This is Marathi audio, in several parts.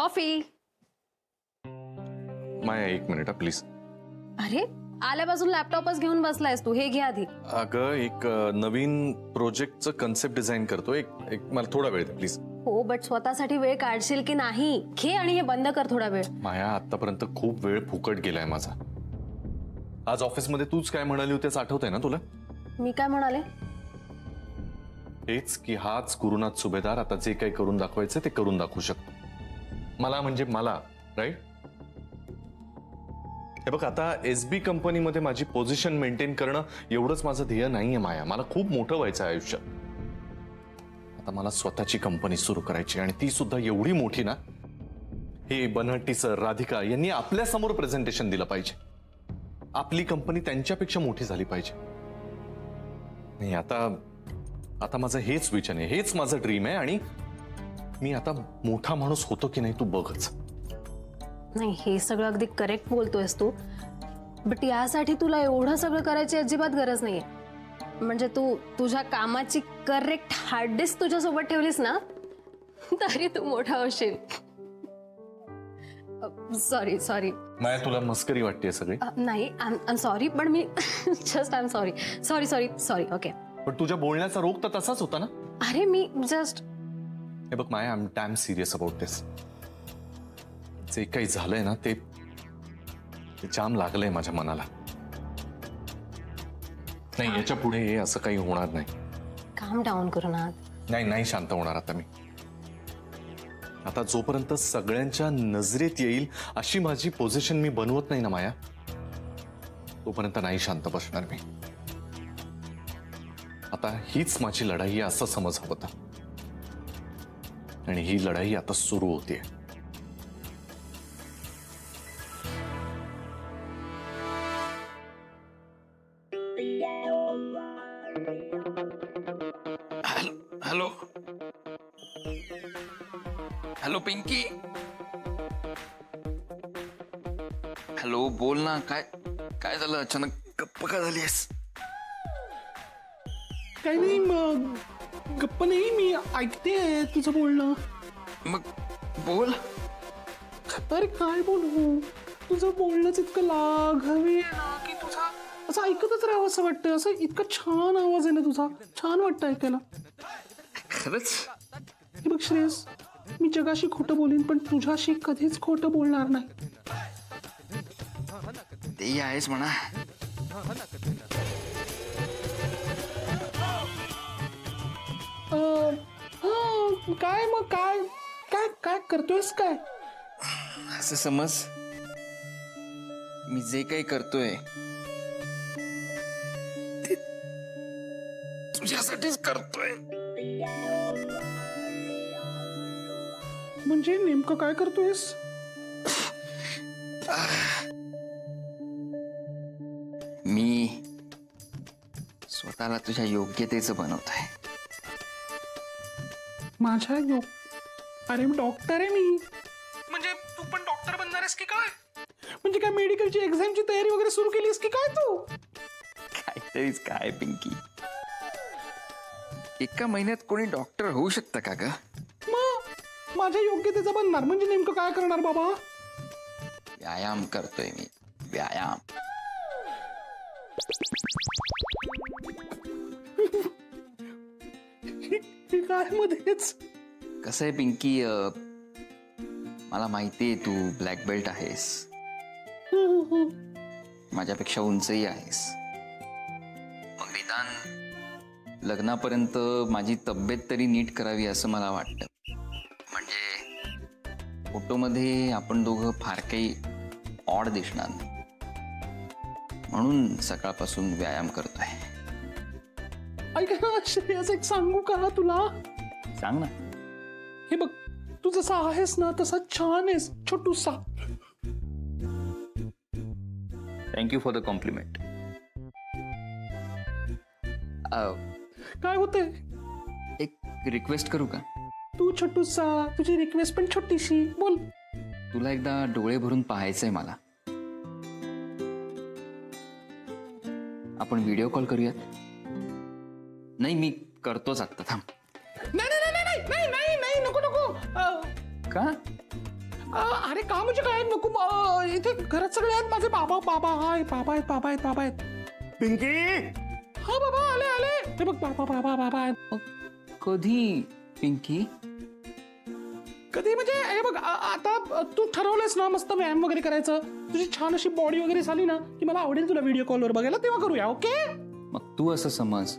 कॉफी. माया एक मिनिट प्लीज. अरे आल्यापासून लॅपटॉपच घेऊन बसलायस तू, हे घे आधी. अगं एक नवीन प्रोजेक्टचं कन्सेप्ट डिझाईन करतो. एक मला थोडा वेळ दे प्लीज. हो बट स्वतःसाठी वेळ काढशील की नाही? घे आणि हे बंद कर थोडा वेळ. माया आतापर्यंत खूप वेळ फुकट गेलाय माझा. आज ऑफिसमध्ये तूच काय म्हणाली होतीस आठवतंय ना तुला? मी काय म्हणाले? हेच की हाच गुरुनाथ सुभेदार आता जे काही करून दाखवायचं ते करून दाखवू शकतो. मला म्हणजे मला, राईट? हे बघ आता एसबी कंपनीमध्ये माझी पोझिशन मेंटेन करणं एवढंच माझं ध्येय नाहीये माया. मला खूप मोठं व्हायचं आहे आयुष्यात. आता मला स्वतःची कंपनी सुरू करायची आणि ती सुद्धा एवढी मोठी ना, हे बनहट्टी सर, राधिका यांनी आपल्या समोर प्रेझेंटेशन दिलं पाहिजे. आपली कंपनी त्यांच्यापेक्षा मोठी झाली पाहिजे. नाही आता माझं हेच विचार आहे, हेच माझं ड्रीम आहे आणि मी आता मोठा माणूस होतो की नाही तू बघच. नाही हे सगळं अगदी करेक्ट बोलतोयस तू, बट यासाठी तुला एवढं सगळं करायची अजिबात गरज नाहीये. म्हणजे तू तुझ्या कामाची करेक्ट हार्ड डिस्क तुझ्या सोबत ठेवलीस ना तरी तू मोठा होशील. सॉरी सॉरी माया तुला मस्करी वाटते सगळी? नाही आय एम सॉरी, पण मी just I am sorry sorry sorry sorry. Okay पण तुझ्या बोलण्याचा रोग तर तसाच होता ना? अरे मी जस्ट, हे बघ Maya, I am damn serious about this. जे काही झालंय ना ते जाम लागलंय माझ्या मनाला. नाही याच्या पुढे असं काही होणार नाही. काम डाऊन करू ना. नाही शांत होणार आता मी. आता जोपर्यंत सगळ्यांच्या नजरेत येईल अशी माझी पोझिशन मी बनवत नाही ना माया, तोपर्यंत नाही शांत बसणार मी. आता हीच माझी लढाई आहे असं समज होता आणि ही लढाई आता सुरू होते. Hello hello Pinky. हॅलो बोल ना. काय झालं अचानक गप्प का झालीस? काही नाही मग गप्प नाही, मी ऐकते तुझं बोलणं. मग बोल. अरे काय बोलू, तुझं बोलणंच इतकं लाघवी आहे ना की तुझा असं ऐकतच राहावं असं वाटतं. असं इतकं छान आवाज आहे ना तुझा, छान वाटतं ऐकायला. खरंच? हे बघ श्रेयस, मी जगाशी खोटं बोलीन पण तुझ्याशी कधीच खोटं बोलणार नाही. ते आहेच म्हणा. काय मग काय काय काय करतोयस काय? असं समज मी जे काही करतोय ते तुझ्यासाठीच करतोय. म्हणजे नेमकं काय करतोयस? मी स्वतःला तुझ्या योग्यतेचं बनवतोय. माझ्या योग? अरे डॉक्टर आहे मी. म्हणजे तू पण डॉक्टर बनणार आहेस की काय? म्हणजे काय मेडिकलची एक्झामची तयारी वगैरे सुरू केलीस की काय तू? काहीतरीच काय पिंकी, एका महिन्यात कोणी डॉक्टर होऊ शकतं का ग? मग माझ्या योग्यतेचं बनणार म्हणजे नेमकं काय करणार बाबा? व्यायाम करतोय मी, व्यायाम. काय मध्येच? कसं आहे पिंकी, मला माहितीये तू ब्लॅक बेल्ट आहेस, माझ्यापेक्षा उंचही आहेस. मग निदान लग्नापर्यंत माझी तब्येत तरी नीट करावी असं मला वाटतं. म्हणजे फोटोमध्ये आपण दोघं फार काही ऑड दिसणार नाही, म्हणून सकाळपासून व्यायाम करतोय. ऐक ना श्रेयस, एक सांगू का तुला? सांग ना. हे बघ, तू जसा आहेस ना तसा छान आहेस, छोटूसा. Thank you for the compliment. काय होतंय? एक रिक्वेस्ट करू का? तू छोटूसा, तुझी रिक्वेस्ट पण छोटीशी, बोल. तुला एकदा डोळे भरून पाहायचंय मला. आपण व्हिडिओ कॉल करूयात? नाही मी करतोच आता, थांब. नाही नाही नाही नाही नाही नाही नको नको. का? अरे का म्हणजे काय नको इथे घरात सगळे आहेत माझे बाबा बाबा हाय बाबा आहेत बाबा आहेत बाबा आहेत पिंकी हा बाबा आले आले ते बघ बाबा बाबा बाबा आहेत कधी पिंकी? कधी म्हणजे हे बघ आता तू ठरवलंस ना मस्त व्यायाम वगैरे करायचं तुझी छान अशी बॉडी वगैरे झाली ना की मला आवडेल तुला व्हिडिओ कॉलवर बघायला तेव्हा करूया ओके. मग तू असं समज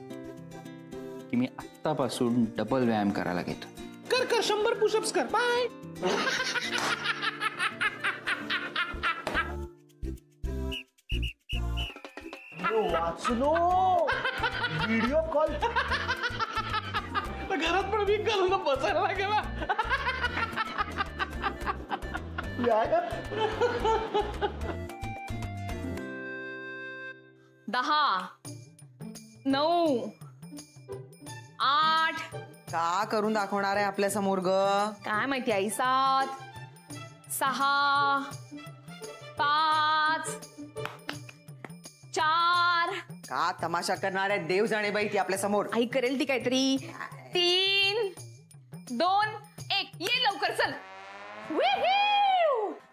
की मी आत्तापासून डबल व्यायाम करायला घेतो. कर कर 100 पुशअप्स कर बाय. वाचलो व्हिडिओ कॉल घरात पण मी करून बसायला लागेल. दहा 9 8 का करून दाखवणार आहे आपल्या समोर ग. काय माहिती आई 7 6 5 4 का तमाशा करणार आहे देव जाणे बाई ती आपल्या समोर. आई करेल ती काहीतरी 3 2 1 ये लवकर चल.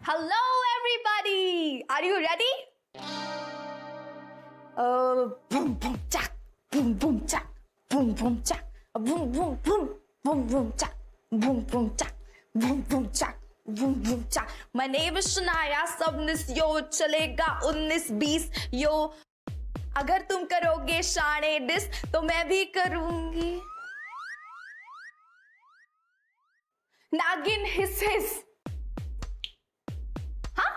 Hello everybody are you ready? Boom boom chack, boom boom chack, boom boom chack, boom boom boom, boom boom chack, boom boom chack, boom boom chack, boom boom chack. My name is Shania, Sabnis yo चलेगा 19-20 यो. अगर तुम करोगे शाने डिस तो मैं भी करूंगी. नागिन हिस हिस. हाँ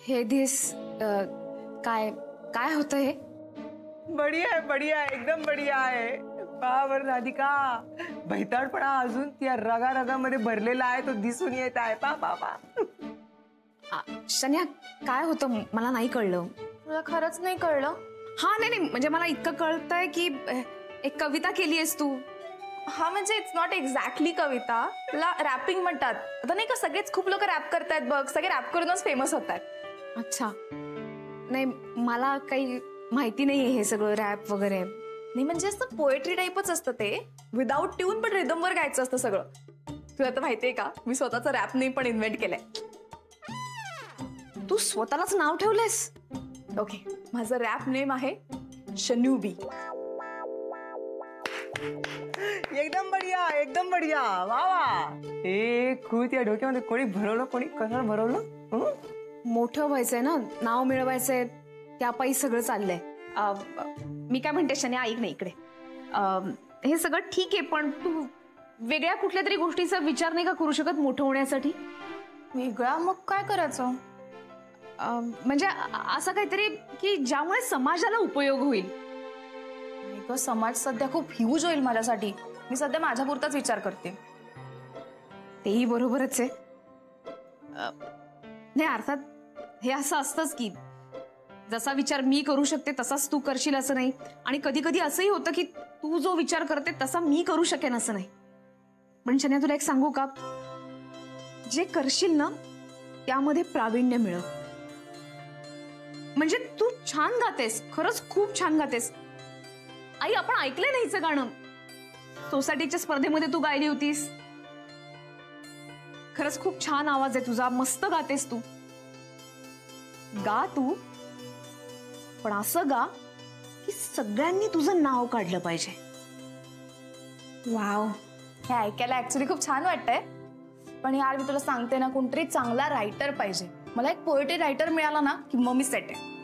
हे दिस काय काय होतं हे? बढ़िया आहे एकदम बढ़िया आहे. बरोबर राधिका भैताडपणा अजून त्या रगा रगामध्ये भरलेला आहे तो दिसून येत आहे. पा बाबा शन्या काय होतं मला नाही कळलं. तुला खरंच नाही कळलं? हा नाही म्हणजे मला इतकं कळतंय की एक कविता केली आहेस तू. हा म्हणजे इट्स नॉट एक्झॅक्टली कविता, त्याला रॅपिंग म्हणतात. आता नाही का सगळेच खूप लोक रॅप करतायत बघ, सगळे रॅप करूनच फेमस होत आहेत. अच्छा नाही मला काही माहिती नाहीये हे सगळं रॅप वगैरे. नाही म्हणजे असं पोएट्री टाईपच असतं ते, विदाऊट ट्यून पण रिदमवर गायचं असतं सगळं. तुला तर माहितीये का मी स्वतःचं रॅप नेम पण इन्व्हेंट केलंय. तू स्वतःलाच नाव ठेवलंयस? ओके माझं रॅप नेम आहे शन्यूबी. एकदम बढ़िया वा वा. ए खूप या डोक्यामध्ये कोणी भरवलं कोणी कसं भरवलं. मोठं व्हायचंय ना नाव मिळवायचंय त्यापायी सगळं चाललंय. मी काय म्हणते शन्या ऐक नाही इकडे. हे सगळं ठीक आहे पण तू वेगळ्या कुठल्या तरी गोष्टीचा विचार नाही का करू शकत मोठं होण्यासाठी? वेगळा मग काय करायचं? म्हणजे असं काहीतरी की ज्यामुळे समाजाला उपयोग होईल. समाज सध्या खूप ह्यूज होईल माझ्यासाठी. मी सध्या माझ्या पुरताच विचार करते. तेही बरोबरच आहे. नाही अर्थात हे असं असतंच की जसा विचार मी करू शकते तसाच तू करशील असं नाही. आणि कधी कधी असंही होतं की तू जो विचार करते तसा मी करू शकेन असं नाही. पण शन्या तुला एक सांगू का, जे करशील ना त्यामध्ये प्रावीण्य मिळव. म्हणजे तू छान गातेस, खरंच खूप छान गातेस. आई आपण ऐकलंय ना हिचं गाणं, सोसायटीच्या स्पर्धेमध्ये तू गायली होतीस. खरंच खूप छान आवाज आहे तुझा, मस्त गातेस तू. गा तू पण असं गा की सगळ्यांनी तुझं नाव काढलं पाहिजे. वाव हे ऐकायला ऍक्च्युली खूप छान वाटतंय. पण यार मी तुला सांगते ना कोणतरी चांगला रायटर पाहिजे. मला एक पोएट्री रायटर मिळाला ना की मग मी सेट आहे.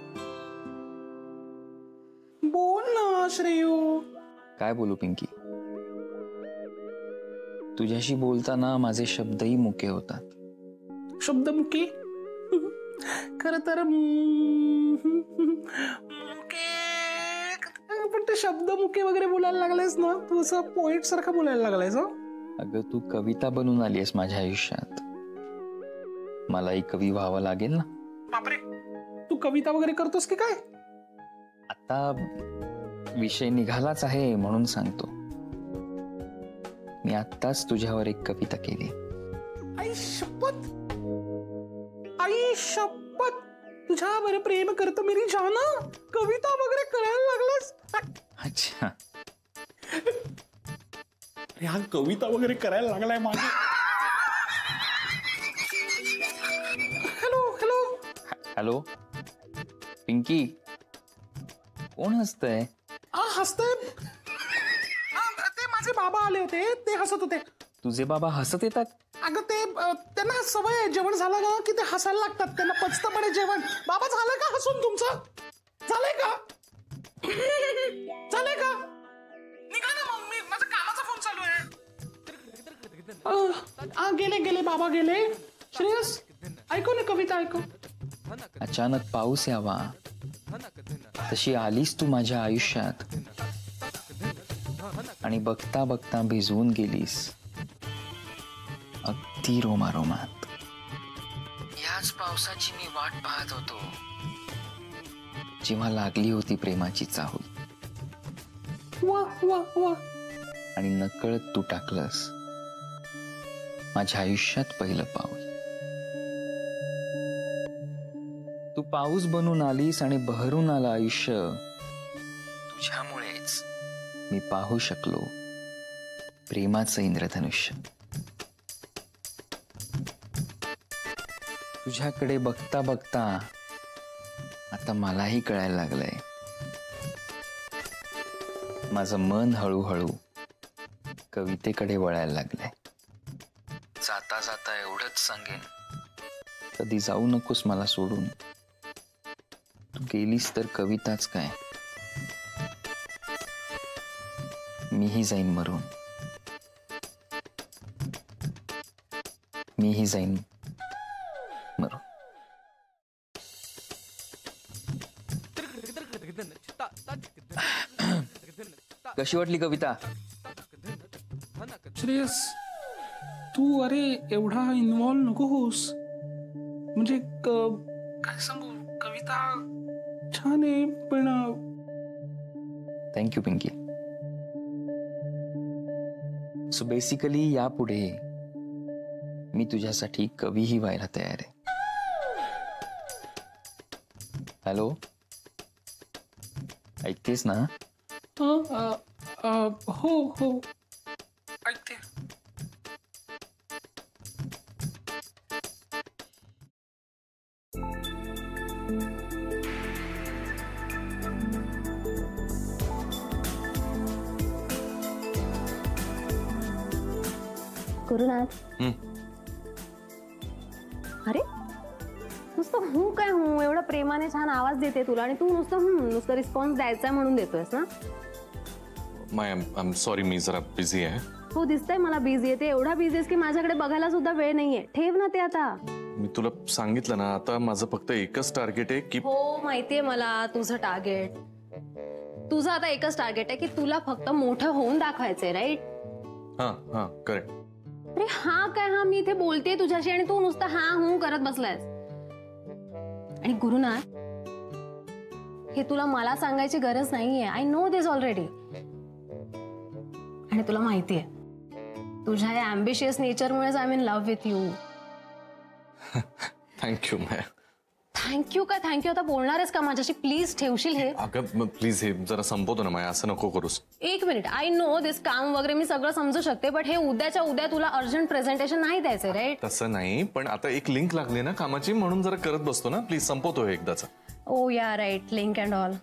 बोल ना श्रेयू. काय बोलू पिंकी? तुझ्याशी बोलताना माझे शब्दही मुके होतात. शब्दमुखी खर तर पण ते शब्दमुखी वगैरे बोलायला लागलायस ना तू असं पोएट सारखा बोलायला लागलायस. अगं तू कविता बनून आली आहेस माझ्या आयुष्यात, मलाही कवी व्हावं लागेल ना. बापरे तू कविता वगैरे करतोस की काय? आता विषय निघालाच आहे म्हणून सांगतो. मी आत्ताच तुझ्यावर एक कविता केली. आई शपथ, आई शपथ, तुझ्यावर प्रेम करतो मेरी जाना. कविता वगैरे करायला लागलास? अच्छा, हा कविता वगैरे करायला लागलाय माझी. हॅलो हॅलो हॅलो पिंकी, कोण हसतंय? हसतंय? ते माझे बाबा आले होते, ते हसत होते. तुझे बाबा हसत येतात? अगं ते त्यांना सवय आहे, जेवण झालं का की ते हसायला लागतात. त्यांना पचतं पण आहे जेवण. बाबा झालं का हसून तुमचं? झालंय का? झालंय का? निघा ना मग, मी माझा कामाचा फोन चालू आहे. गेले गेले बाबा गेले. श्रेयस ऐकू ना कविता ऐकू. अचानक पाऊस यावा तशी आलीस तू माझ्या आयुष्यात आणि बघता बघता भिजवून गेलीस अगदी रोमारोमात. याच पावसाची मी वाट पाहत होतो जेव्हा लागली होती प्रेमाची चाहूल. वा वा वा. आणि नकळत तू टाकलंस माझ्या आयुष्यात पहिलं पाऊल. तू पाऊस बनून आलीस आणि बहरून आलं आयुष्य. तुझ्यामुळेच मी पाहू शकलो प्रेमाचं इंद्रधनुष्य. तुझ्याकडे बघता बघता आता मलाही कळायला लागलंय माझं मन हळूहळू कवितेकडे वळायला लागलंय. जाता जाता एवढंच सांगेन, कधी जाऊ नकोस मला सोडून. तू गेलीस तर कविताच काय, मीही जाईन मरून. मीही जाईन मरून. कशी वाटली कविता? श्रेयस तू अरे एवढा इन्व्हॉल्व नको होस. म्हणजे काय सांगू, कविता छान आहे पण. थँक्यू पिंकी. सो बेसिकली यापुढे मी तुझ्यासाठी कवीही व्हायला तयार आहे. हॅलो, ऐकतेस ना? हो हो ऐकते. गुरुनाथ, अरे नुसतं हूं काय हूं, एवढं प्रेमाने छान आवाज देते तुला आणि तू नुसतं रिस्पॉन्स द्यायचा म्हणून देतोयस ना? माय आय एम सॉरी, मी जरा बिझी आहे. हो दिसतंय मला बिझी आहे. ते एवढा बिझी आहेस की माझ्याकडे बघायला सुद्धा वेळ नाहीये. ठेव ना ते आता. मी तुला सांगितलं ना, आता माझं फक्त एकच टार्गेट आहे की. हो माहितीये मला तुझं टार्गेट. तुझं आता एकच टार्गेट आहे की तुला फक्त मोठं होऊन दाखवायचंय, राईट? हा करेक्ट. अरे हा काय हा, मी इथे बोलतेय तुझ्याशी आणि तू नुसतं हा हूं करत बसलायस. आणि गुरुनाथ, हे तुला मला सांगायची गरज नाहीये. I know this already. आणि तुला माहितीये तुझ्या या अँबिशियस नेचरमुळेच I am in love with you. Thank you ma'am. Thank you का थँक्यू? आता बोलणारच का माझ्याशी? प्लीज ठेवशील हे? अगं प्लीज हे जरा संपवतो ना माया, असं नको करूस. एक मिनिट. आय नो दिस काम वगैरे मी सगळं समजू शकते, बट हे उद्याच्या उद्या तुला अर्जंट प्रेझेंटेशन नाही द्यायचंय, राईट? तसं नाही, पण आता एक लिंक लागली ना कामाची, म्हणून जरा करत बसतो ना. प्लीज संपवतो हे एकदाचा. ओ या राईट, लिंक अँड ऑल.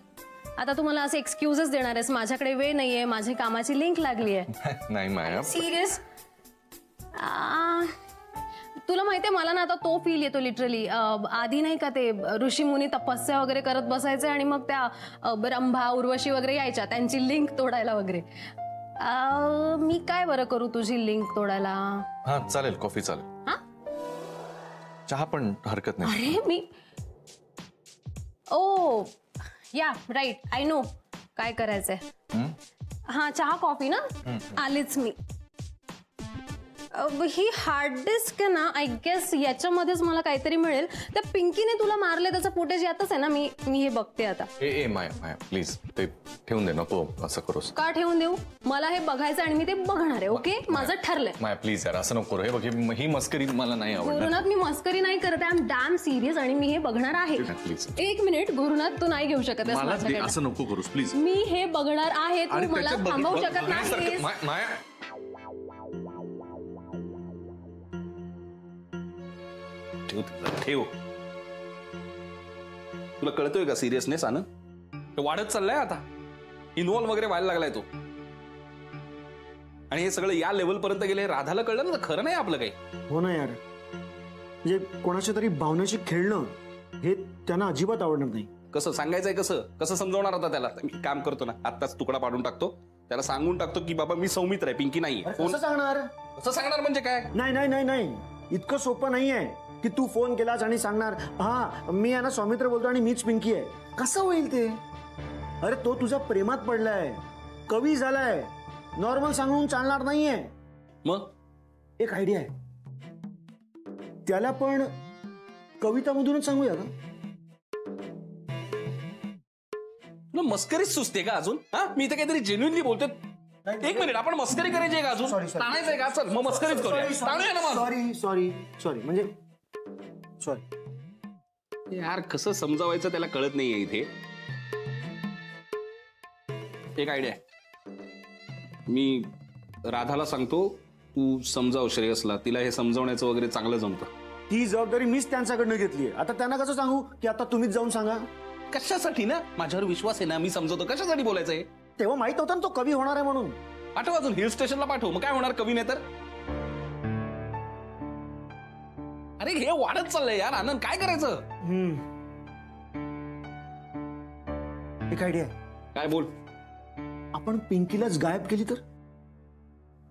आता तू मला असे एक्सक्युजेस देणार आहेस? माझ्याकडे वेळ नाहीये, माझी कामाची लिंक लागली आहे. नाही माया. सिरियस? तुला माहितीये मला ना आता तो फील येतो लिटरली. आधी नाही का ते ऋषी मुनी तपस्या वगैरे करत बसायचे आणि मग त्या रंभा उर्वशी वगैरे यायच्या त्यांची लिंक तोडायला वगैरे. मी काय बरं करू तुझी लिंक तोडायला? हा चालेल, कॉफी चालेल. हा चहा पण हरकत नाही. अरे मी ओ या राईट, आय नो काय करायचंय. हा चहा कॉफी ना, आलीच मी. ही हार्ड डिस्क आहे ना, आय गेस याच्यामध्येच मला काहीतरी मिळेल. त्या पिंकीने तुला मारले त्याचा फुटेज येतच आहे ना, मी हे बघते आता. ए माया प्लीज ते ठेवून दे, नको असं करूस. का ठेवून देऊ? मला हे बघायचं आणि मी ते बघणार आहे. ओके, माझं ठरलंय. माया प्लीज यार असं नको. हे बघ ही मस्करी मला नाही आवडणार. गुरुनाथ, मी मस्करी नाही करत. आय एम डॅम सिरियस आणि मी हे बघणार आहे. प्लीज 1 मिनिट गुरुनाथ, तू नाही घेऊ शकत असं नको करूस प्लीज. मी हे बघणार आहे, तू मला थांबवू शकत नाही. माया ठेव. तुला कळतोय का सिरियसनेस आनंद? वाढत चाललाय आता, इन्व्हॉल्व वगैरे व्हायला लागलाय तो. आणि हे सगळं या लेवल पर्यंत गेले. राधाला कळलं ना, खरं नाही आपलं काही. हो ना यार, म्हणजे कोणाच्या तरी भावनेशी खेळणं हे त्यांना अजिबात आवडणार नाही. कसं सांगायचंय, कसं समजवणार होता त्याला? मी काम करतो ना, आत्ताच तुकडा पाडून टाकतो, त्याला सांगून टाकतो की बाबा मी सौमित्र आहे, पिंकी नाही. कसं सांगणार? कसं सांगणार म्हणजे काय? नाही नाही नाही नाही, इतकं सोपं नाहीये की तू फोन केलास आणि सांगणार हा मी आहे ना सौमित्र बोलतो आणि मीच पिंकी आहे. कसं होईल ते? अरे तो तुझ्या प्रेमात पडलाय, कवी झालाय, नॉर्मल सांगून चालणार नाहीये. मग एक आयडिया आहे, त्याला पण कवितामधूनच सांगूया का? तुला मस्करीच सुचते का अजून? हा, मी इथे काहीतरी जेन्युइनली बोलतोय. 1 मिनिट, आपण मस्करी करायची का अजून? ताणायचंय का? चल मग मस्करीच करूया. ताणूया ना मग. सॉरी म्हणजे सॉरी. यार कसं समजावायचं त्याला कळत नाहीये इथे. एक आयडिया आहे, मी राधाला सांगतो, तू समजाव श्रेयसला. तिला हे समजावण्याचं वगैरे चांगलं जमतं. ती जबाबदारी मीच त्यांच्याकडनं घेतलीये. आता त्यांना कसं सांगू की आता तुम्हीच जाऊन सांगा? कशासाठी ना, माझ्यावर विश्वास आहे ना, मी समजवतो. कशासाठी बोलायचंय? तेव्हा माहित होतं ना तो कवी होणार आहे म्हणून. पाठव अजून, हिल स्टेशनला पाठव. मग काय होणार, कवी नाही तर? अरे हे वाढत चाललंय यार आनंद, काय करायचं? एक आयडिया. काय? बोल. आपण पिंकीलाच गायब केली तर?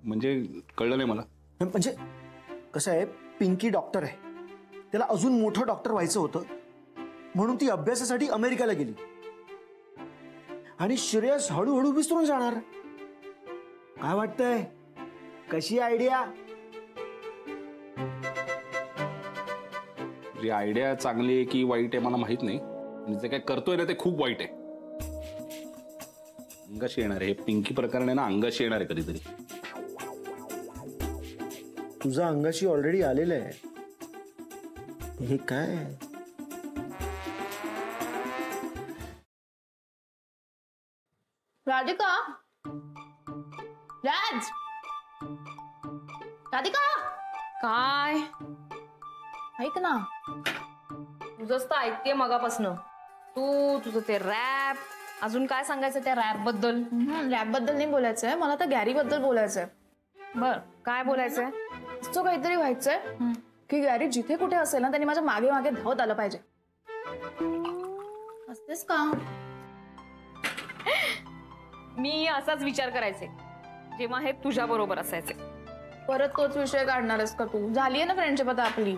म्हणजे कळलं नाही मला. म्हणजे कसं आहे, पिंकी डॉक्टर आहे, त्याला अजून मोठं डॉक्टर व्हायचं होतं म्हणून ती अभ्यासासाठी अमेरिकेला गेली. आणि श्रेयस हळूहळू विसरून जाणार. काय वाटतंय, कशी आयडिया? जी आयडिया चांगली आहे की वाईट आहे मला माहित नाही, आणि जे काय करतोय ना ते खूप वाईट आहे. अंगाशी येणार आहे हे पिंकी प्रकरण आहे ना, अंगाशी येणार आहे कधीतरी. तुझा अंगाशी ऑलरेडी आलेलं आहे हे. काय राधिका, राधिका, काय? ऐक ना, तुझंच तर ऐकते मगापासनं. तुझं ते रॅप, अजून काय सांगायचं त्या रॅप बद्दल? रॅप बद्दल नाही बोलायचंय मला, तर गॅरी बद्दल बोलायचंय. बर, काय बोलायचंय? असं काहीतरी व्हायचंय की गॅरी जिथे कुठे असेल ना, त्यांनी माझ्या मागे मागे धावत आलं पाहिजे. असतेस का? मी असाच विचार करायचे जेव्हा हे तुझ्या बरोबर असायचे. परत तोच विषय काढणारस का तू? झालीये ना फ्रेंडशिप आता आपली.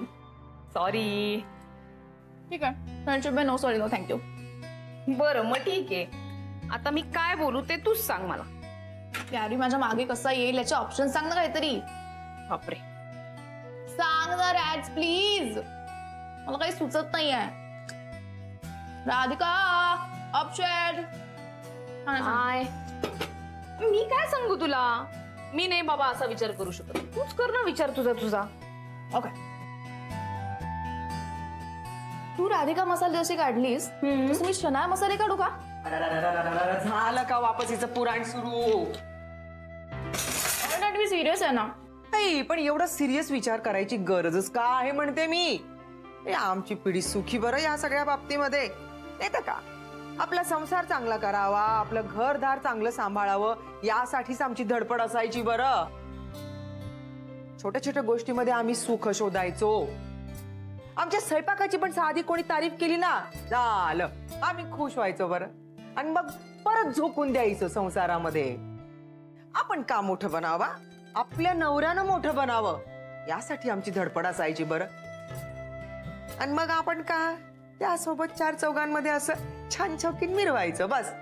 सॉरी. ठीक आहे, friendship no sorry no thank you. बरं मग ठीक आहे, आता मी काय बोलू ते तूच सांग मला. गॅरी माझ्या मागे कसा येईल याचे ऑप्शन सांग ना काहीतरी. बापरे, सांग ना रॅज प्लीज, मला काही सुचत नाहीये. राधिका, ऑप्शन काय? मी काय सांगू तुला? मी नाही बाबा असा विचार करू शकत, तूच कर ना विचार तुझा. ओके, तू राधिका मसाले जशी काढलीस तसं मी शनाया मसाले काढू का? झालं का वापस हिचं पुराण सुरू? नॉट बी सिरियस आहे ना. पण एवढा सिरियस विचार करायची गरजच का आहे म्हणते मी. आमची पिढी सुखी बरं या सगळ्या बाबतीमध्ये, नाही तर का? आपला संसार चांगला करावा, आपलं घरदार चांगलं सांभाळावं यासाठीच आमची धडपड असायची बरं. छोट्या छोट्या गोष्टीमध्ये आम्ही सुख शोधायचो. आमच्या स्वयंपाकाची पण साधी कोणी तारीफ केली ना, झालं आम्ही खुश व्हायचो बरं. आणि मग परत झोकून द्यायचं संसारामध्ये. आपण का मोठं बनावा, आपल्या नवऱ्यानं मोठं बनावं यासाठी आमची धडपड असायची बरं. आणि मग आपण का त्यासोबत 4 चौघांमध्ये असं छान छौकीन मिरवायचं. बस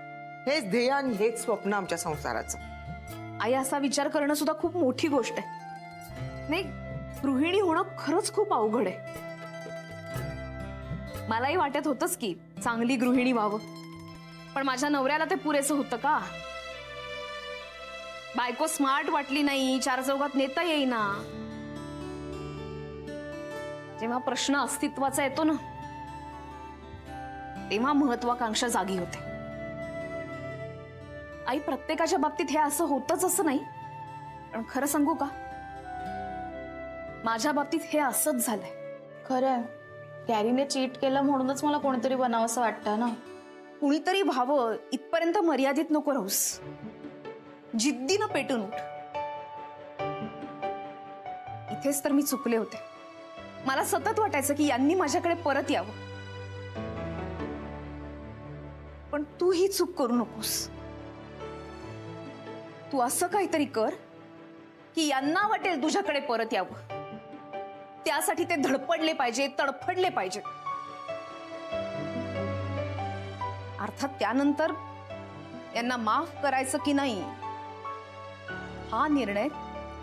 हेच ध्येय आणि हेच स्वप्न आमच्या संसाराचं. आई, असा विचार करणं सुद्धा खूप मोठी गोष्ट आहे. नाही, गृहिणी होणं खरंच खूप अवघड आहे. मलाही वाटत होतंच की चांगली गृहिणी व्हावं, पण माझ्या नवऱ्याला ते पुरेसं होतं का? बायको स्मार्ट वाटली नाही, चार चौघात नेता येईना. जेव्हा प्रश्न अस्तित्वाचा येतो ना, तेव्हा महत्वाकांक्षा जागी होते. आई, प्रत्येकाच्या बाबतीत हे असं होतच असं नाही, पण खरं सांगू का, माझ्या बाबतीत हे असंच झालंय. खरं कॅरीने चीट केलं म्हणूनच मला कोणीतरी बनावंसं वाटतं ना. कुणीतरी व्हावं इथपर्यंत मर्यादित नको राहूस. जिद्दीनं पेटून उठ. इथेच तर मी चुकले होते. मला सतत वाटायचं की यांनी माझ्याकडे परत यावं, पण तू ही चूक करू नकोस. तू असं काहीतरी कर की यांना वाटेल तुझ्याकडे परत यावं. त्यासाठी ते धडपडले पाहिजे, तडफडले पाहिजे. अर्थात त्यानंतर यांना माफ करायचं की नाही हा निर्णय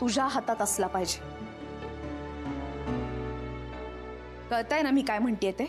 तुझ्या हातात असला पाहिजे. कळतंय ना मी काय म्हणतेय ते?